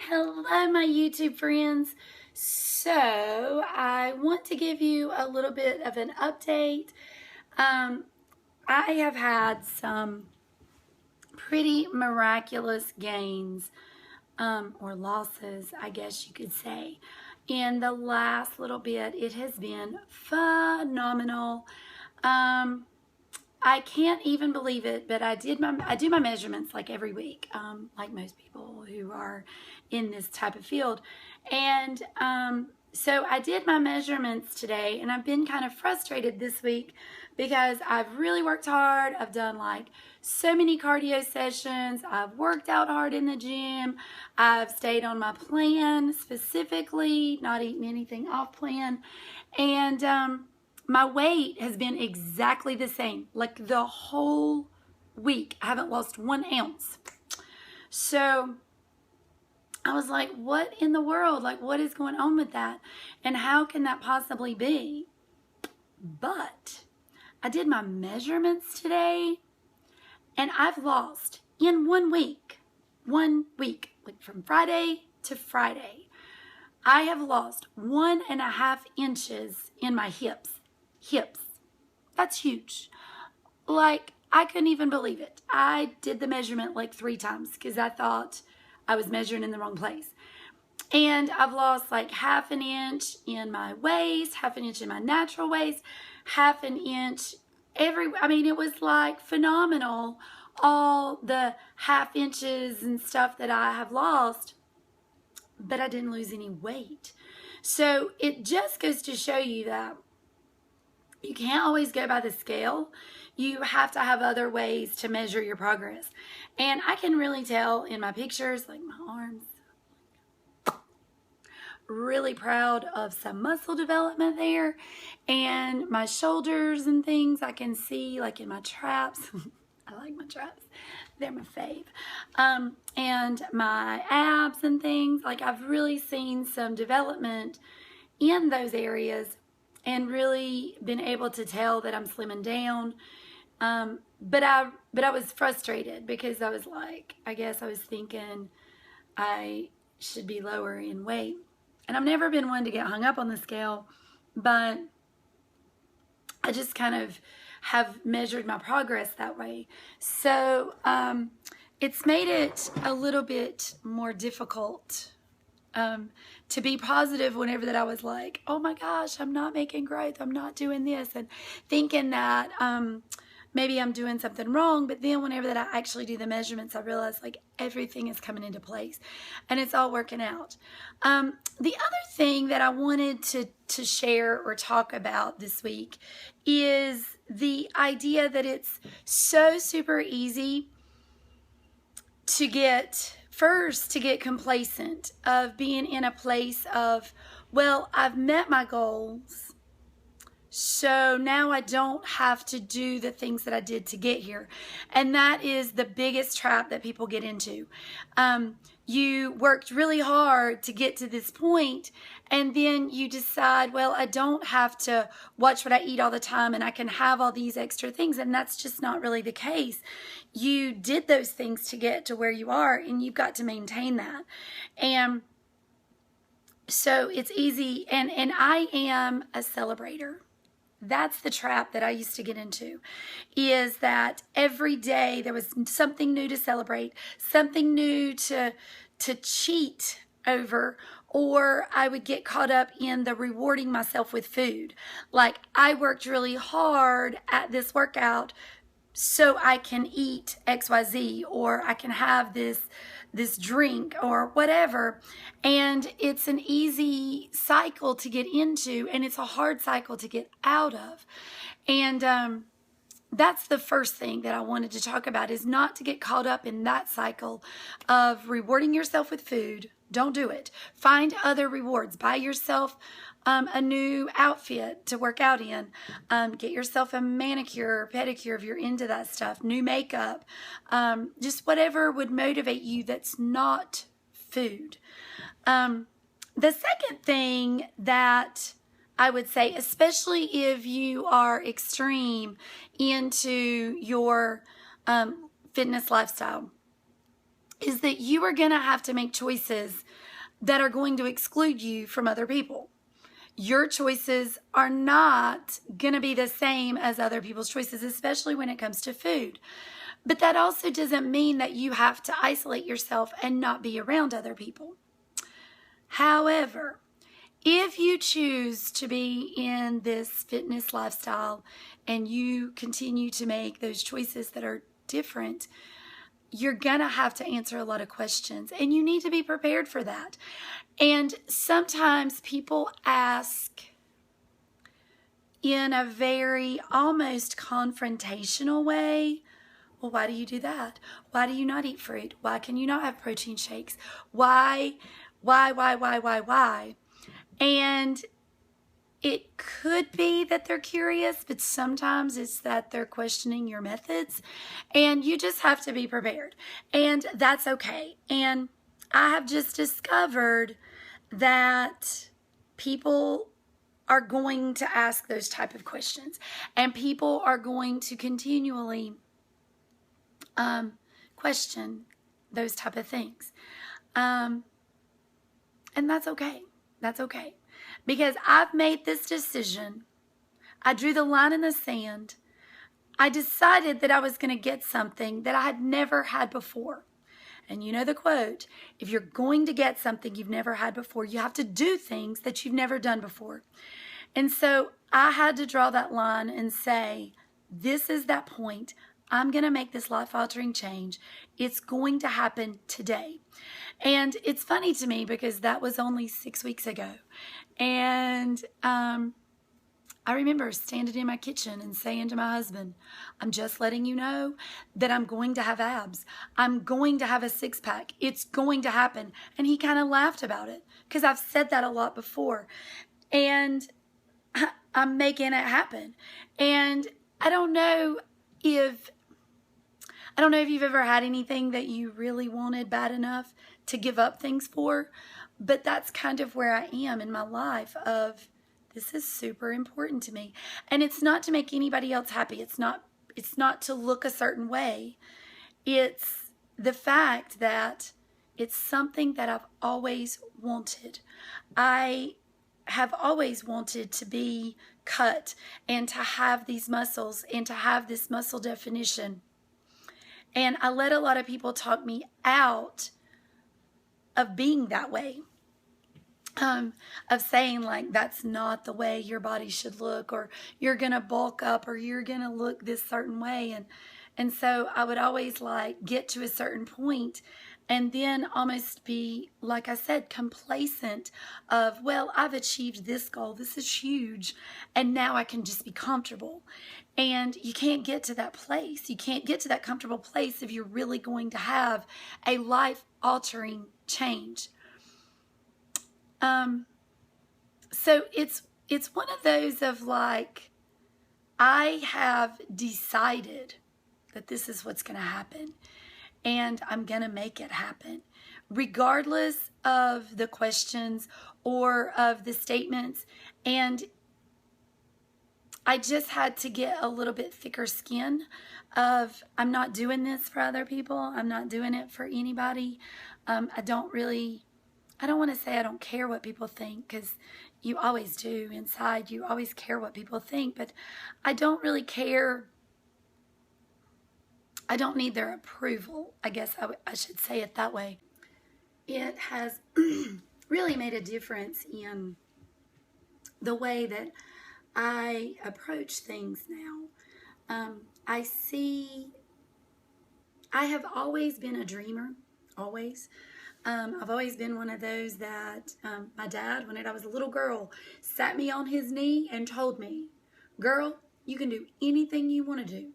Hello, my YouTube friends. So, I want to give you a little bit of an update. I have had some pretty miraculous gains, or losses, I guess you could say. In the last little bit, it has been phenomenal. I can't even believe it, but I do my measurements like every week, like most people who are in this type of field. And so I did my measurements today, and I've been kind of frustrated this week because I've really worked hard. I've done like so many cardio sessions. I've worked out hard in the gym. I've stayed on my plan specifically, not eating anything off plan. And my weight has been exactly the same, like the whole week. I haven't lost 1 ounce. So I was like, what in the world? Like, what is going on with that? And how can that possibly be? But I did my measurements today, and I've lost in 1 week, like from Friday to Friday, I have lost 1.5 inches in my hips. That's huge. Like, I couldn't even believe it. I did the measurement like 3 times because I thought I was measuring in the wrong place. And I've lost like 1/2 inch in my waist, 1/2 inch in my natural waist, 1/2 inch it was like phenomenal. All the 1/2 inches and stuff that I have lost, but I didn't lose any weight. So it just goes to show you that you can't always go by the scale. You have to have other ways to measure your progress. And I can really tell in my pictures, like my arms, really proud of some muscle development there. And my shoulders and things I can see like in my traps. I like my traps. They're my fave. And my abs and things. Like, I've really seen some development in those areas and really been able to tell that I'm slimming down. But I was frustrated because I was like, I guess I was thinking I should be lower in weight. And I've never been one to get hung up on the scale, but I just kind of have measured my progress that way. So it's made it a little bit more difficult to be positive whenever that I was like, oh my gosh, I'm not making growth, I'm not doing this, and thinking that maybe I'm doing something wrong. But then whenever that I actually do the measurements, I realize like everything is coming into place and it's all working out. The other thing that I wanted to share or talk about this week is the idea that it's so super easy to get complacent, of being in a place of, well, I've met my goals, so now I don't have to do the things that I did to get here. And that is the biggest trap that people get into. You worked really hard to get to this point, and then you decide, well, I don't have to watch what I eat all the time, and I can have all these extra things. And that's just not really the case. You did those things to get to where you are, and you've got to maintain that. And so it's easy, and I am a celebrator. That's the trap that I used to get into, is that every day there was something new to celebrate, something new to cheat over, or I would get caught up in the rewarding myself with food. Like, I worked really hard at this workout so I can eat XYZ, or I can have this drink or whatever. And it's an easy cycle to get into, and it's a hard cycle to get out of. And that's the first thing that I wanted to talk about, is not to get caught up in that cycle of rewarding yourself with food. Don't do it. Find other rewards. Buy yourself a new outfit to work out in. Get yourself a manicure or pedicure if you're into that stuff. New makeup. Just whatever would motivate you that's not food. The second thing that I would say, especially if you are extreme into your fitness lifestyle, is that you are going to have to make choices that are going to exclude you from other people. Your choices are not going to be the same as other people's choices, especially when it comes to food. But that also doesn't mean that you have to isolate yourself and not be around other people. However, if you choose to be in this fitness lifestyle and you continue to make those choices that are different, you're going to have to answer a lot of questions, and you need to be prepared for that. And sometimes people ask in a very almost confrontational way, well, why do you do that? Why do you not eat fruit? Why can you not have protein shakes? Why? And it could be that they're curious, but sometimes it's that they're questioning your methods, and you just have to be prepared, and that's okay. And I have just discovered that people are going to ask those type of questions, and people are going to continually question those type of things. And that's okay. That's okay. Because I've made this decision. I drew the line in the sand. I decided that I was going to get something that I had never had before. And you know the quote, if you're going to get something you've never had before, you have to do things that you've never done before. And so I had to draw that line and say, this is that point. I'm going to make this life-altering change. It's going to happen today. And it's funny to me because that was only 6 weeks ago. And I remember standing in my kitchen and saying to my husband, I'm just letting you know that I'm going to have abs. I'm going to have a six-pack. It's going to happen. And he kind of laughed about it because I've said that a lot before. And I'm making it happen. And I don't know if you've ever had anything that you really wanted bad enough to give up things for, but that's kind of where I am in my life of this is super important to me. And it's not to make anybody else happy. It's not to look a certain way. It's the fact that it's something that I've always wanted. I have always wanted to be cut and to have these muscles and to have this muscle definition. And I let a lot of people talk me out of being that way, of saying like, that's not the way your body should look, or you're going to bulk up, or you're going to look this certain way. And so I would always like get to a certain point and then almost be, like I said, complacent of, well, I've achieved this goal. This is huge. And now I can just be comfortable. And you can't get to that place. You can't get to that comfortable place if you're really going to have a life-altering change. So it's one of those of like, I have decided that this is what's going to happen. And I'm going to make it happen, regardless of the questions or of the statements. And I just had to get a little bit thicker skin of, I'm not doing this for other people. I'm not doing it for anybody. I don't want to say I don't care what people think, because you always do inside. You always care what people think, but I don't really care. I don't need their approval. I guess I should say it that way. It has really made a difference in the way that I approach things now. I have always been a dreamer, always. I've always been one of those that my dad, when I was a little girl, sat me on his knee and told me, girl, you can do anything you want to do.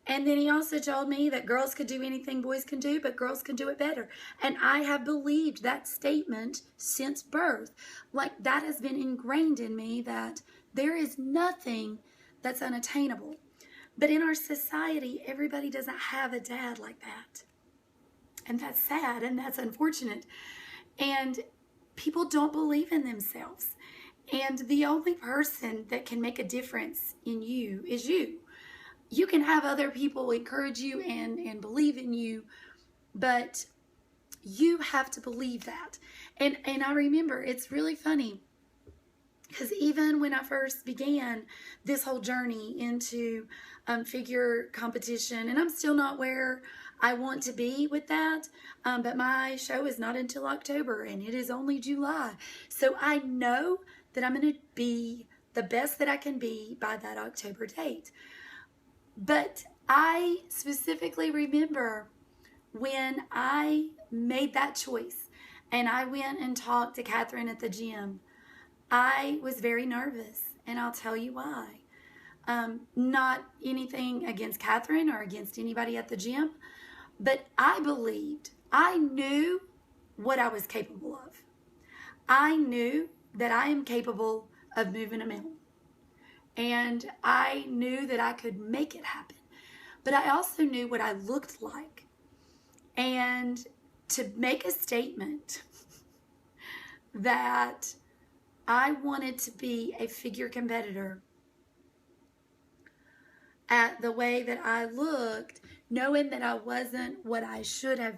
And then he also told me that girls could do anything boys can do, but girls can do it better. And I have believed that statement since birth. Like, that has been ingrained in me, that there is nothing that's unattainable. But in our society, everybody doesn't have a dad like that. And that's sad, and that's unfortunate. And people don't believe in themselves. And the only person that can make a difference in you is you. You can have other people encourage you and believe in you, but You have to believe that. And I remember, it's really funny, because even when I first began this whole journey into figure competition, and I'm still not where I want to be with that, but my show is not until October, and it is only July. So I know that I'm going to be the best that I can be by that October date. But I specifically remember when I made that choice and I went and talked to Catherine at the gym, I was very nervous, and I'll tell you why. Not anything against Catherine or against anybody at the gym, but I believed, I knew what I was capable of. I knew that I am capable of moving a mountain, and I knew that I could make it happen. But I also knew what I looked like. And to make a statement that I wanted to be a figure competitor at the way that I looked, knowing that I wasn't what I should have,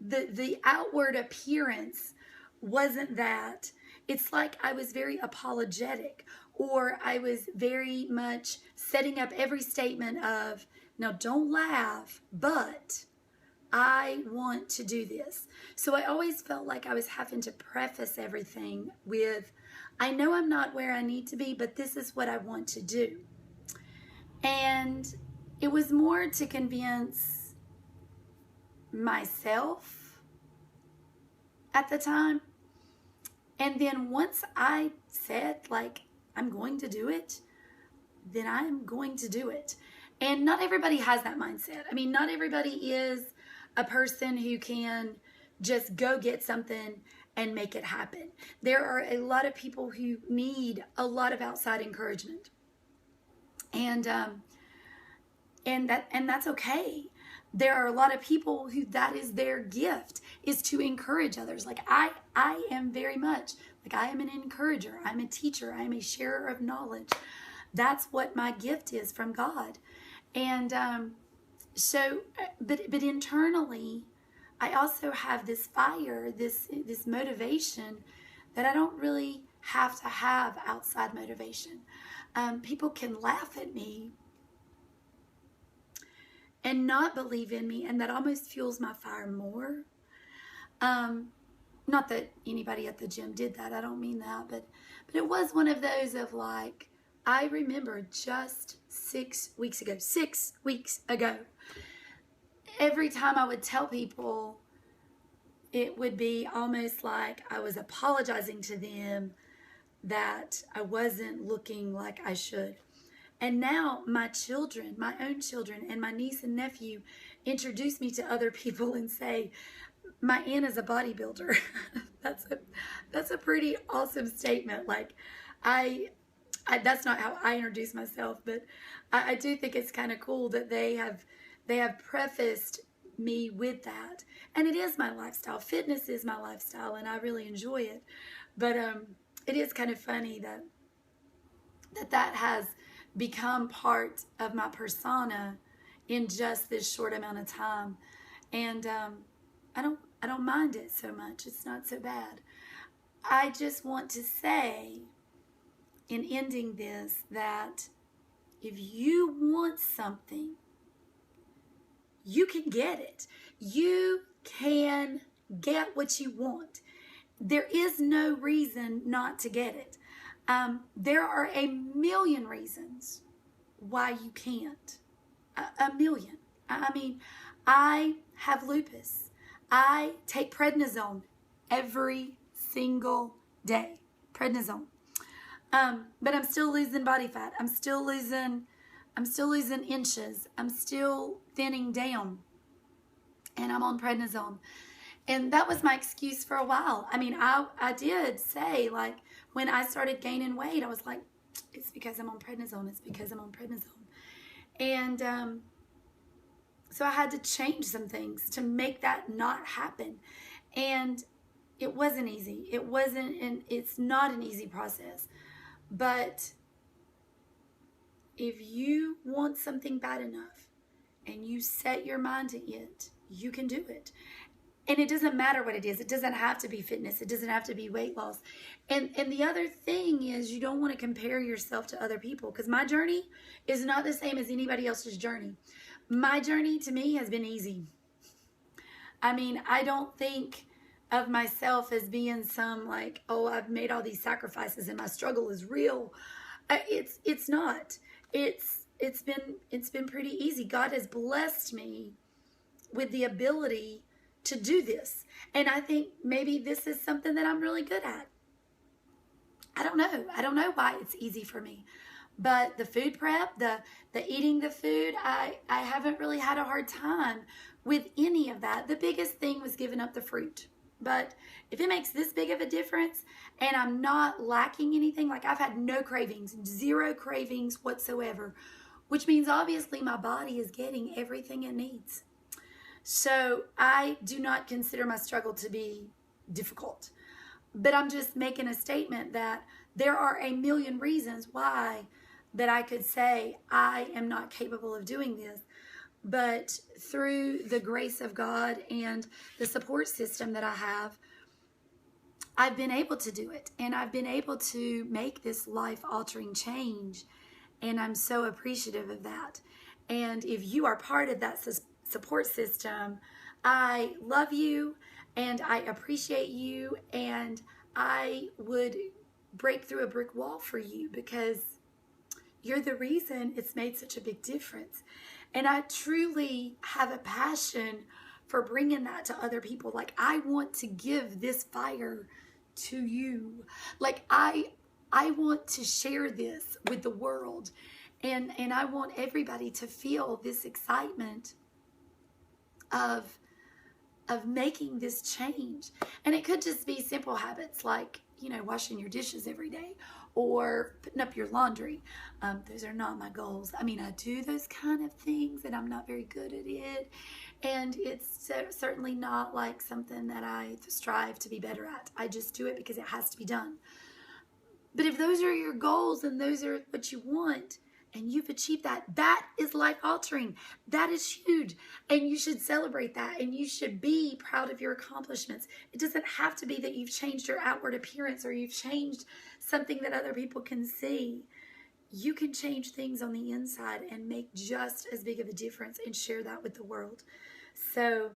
the outward appearance wasn't that. It's like I was very apologetic, or I was very much setting up every statement of, now don't laugh, but I want to do this. So I always felt like I was having to preface everything with, I know I'm not where I need to be, but this is what I want to do. And it was more to convince myself at the time. And then once I said, like, I'm going to do it, then I'm going to do it. And not everybody has that mindset. I mean, not everybody is a person who can just go get something and make it happen. There are a lot of people who need a lot of outside encouragement. And that's okay. There are a lot of people who that is their gift, is to encourage others. Like I am very much, like I am an encourager. I'm a teacher. I'm a sharer of knowledge. That's what my gift is from God. And but internally, I also have this fire, this motivation that I don't really have to have outside motivation. People can laugh at me and not believe in me, and that almost fuels my fire more. Not that anybody at the gym did that, I don't mean that, but it was one of those of like, I remember just 6 weeks ago, every time I would tell people, it would be almost like I was apologizing to them that I wasn't looking like I should. And now my children, my own children, and my niece and nephew introduce me to other people and say, my aunt is a bodybuilder. That's a pretty awesome statement. Like, I that's not how I introduce myself, but I do think it's kind of cool that they have prefaced me with that. And it is my lifestyle. Fitness is my lifestyle, and I really enjoy it. But it is kind of funny that has become part of my persona in just this short amount of time. And I don't mind it so much. It's not so bad. I just want to say, in ending this, that if you want something, you can get it. You can get what you want. There is no reason not to get it. There are a million reasons why you can't. A million. I mean, I have lupus. I take prednisone every single day. Prednisone. But I'm still losing body fat. I'm still losing inches. I'm still thinning down. And I'm on prednisone. And that was my excuse for a while. I mean, I did say, like, when I started gaining weight, I was like, it's because I'm on prednisone. It's because I'm on prednisone. And so I had to change some things to make that not happen. And it wasn't easy. It's not an easy process. But if you want something bad enough and you set your mind to it, you can do it. And it doesn't matter what it is. It doesn't have to be fitness. It doesn't have to be weight loss. And the other thing is, you don't want to compare yourself to other people, because my journey is not the same as anybody else's journey. My journey to me has been easy. I mean, I don't think of myself as being some like, oh, I've made all these sacrifices and my struggle is real. It's not. It's been pretty easy. God has blessed me with the ability to do this. And I think maybe this is something that I'm really good at. I don't know. I don't know why it's easy for me. But the food prep, the eating the food, I haven't really had a hard time with any of that. The biggest thing was giving up the fruit. But if it makes this big of a difference and I'm not lacking anything, like I've had no cravings, 0 cravings whatsoever, which means obviously my body is getting everything it needs. So I do not consider my struggle to be difficult, but I'm just making a statement that there are a million reasons why that I could say I am not capable of doing this. But through the grace of God and the support system that I have, I've been able to do it. And I've been able to make this life-altering change. And I'm so appreciative of that. And if you are part of that support system, I love you and I appreciate you. And I would break through a brick wall for you, because you're the reason it's made such a big difference. And I truly have a passion for bringing that to other people. Like, I want to give this fire to you. Like, I want to share this with the world. And I want everybody to feel this excitement of making this change. And it could just be simple habits like, you know, washing your dishes every day or putting up your laundry. Those are not my goals. I mean, I do those kind of things and I'm not very good at it. And it's certainly not like something that I strive to be better at. I just do it because it has to be done. But if those are your goals and those are what you want, and you've achieved that, that is life-altering. That is huge. And you should celebrate that. And you should be proud of your accomplishments. It doesn't have to be that you've changed your outward appearance or you've changed something that other people can see. You can change things on the inside and make just as big of a difference and share that with the world. So